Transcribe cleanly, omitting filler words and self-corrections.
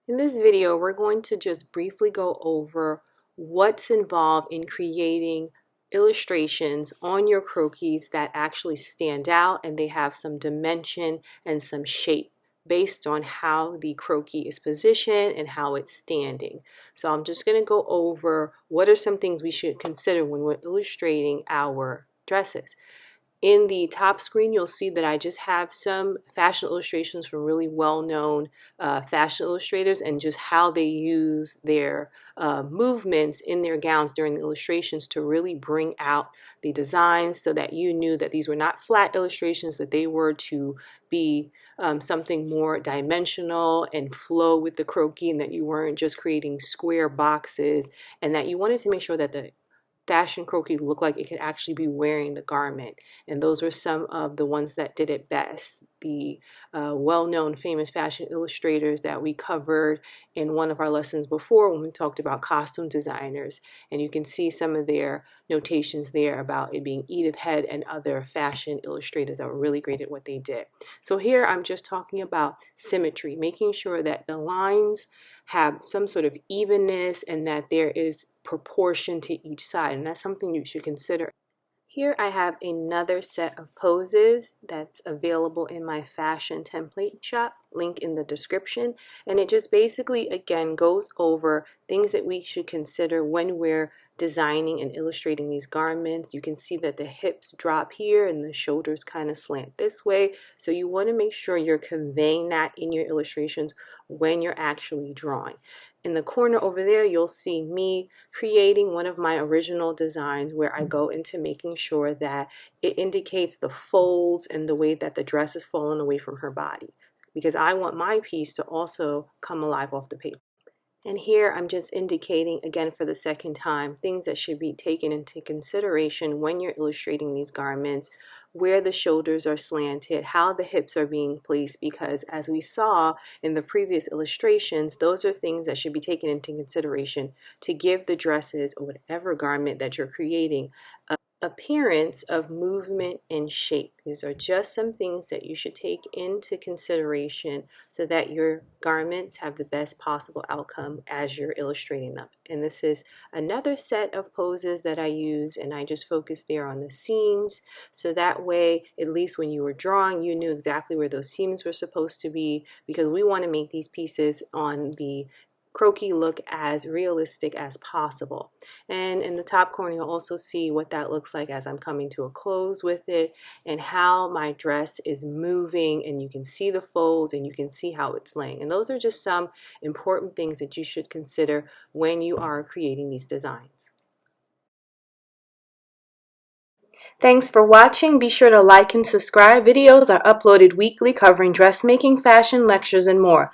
In this video, we're going to just briefly go over what's involved in creating illustrations on your croquis that actually stand out and they have some dimension and some shape based on how the croquis is positioned and how it's standing. So I'm just going to go over what are some things we should consider when we're illustrating our dresses. In the top screen, you'll see that I just have some fashion illustrations from really well-known fashion illustrators and just how they use their movements in their gowns during the illustrations to really bring out the designs so that you knew that these were not flat illustrations, that they were to be something more dimensional and flow with the croquis, and that you weren't just creating square boxes, and that you wanted to make sure that the fashion croquis looked like it could actually be wearing the garment. And those were some of the ones that did it best. The well-known famous fashion illustrators that we covered in one of our lessons before when we talked about costume designers. And you can see some of their notations there about it being Edith Head and other fashion illustrators that were really great at what they did. So here I'm just talking about symmetry, making sure that the lines have some sort of evenness and that there is proportion to each side, and that's something you should consider. Here I have another set of poses that's available in my fashion template shop, link in the description, and it just basically again goes over things that we should consider when we're designing and illustrating these garments. You can see that the hips drop here and the shoulders kind of slant this way, so you want to make sure you're conveying that in your illustrations when you're actually drawing. In the corner over there, you'll see me creating one of my original designs where I go into making sure that it indicates the folds and the way that the dress is falling away from her body, because I want my piece to also come alive off the paper. And here I'm just indicating again for the second time things that should be taken into consideration when you're illustrating these garments, where the shoulders are slanted, how the hips are being placed, because as we saw in the previous illustrations, those are things that should be taken into consideration to give the dresses or whatever garment that you're creating appearance of movement and shape. These are just some things that you should take into consideration so that your garments have the best possible outcome as you're illustrating them. And this is another set of poses that I use, and I just focus there on the seams, so that way at least when you were drawing you knew exactly where those seams were supposed to be, because we want to make these pieces on the croquis look as realistic as possible. And in the top corner you'll also see what that looks like as I'm coming to a close with it, and how my dress is moving, and you can see the folds and you can see how it's laying. And those are just some important things that you should consider when you are creating these designs. Thanks for watching. Be sure to like and subscribe. Videos are uploaded weekly covering dressmaking, fashion, lectures, and more.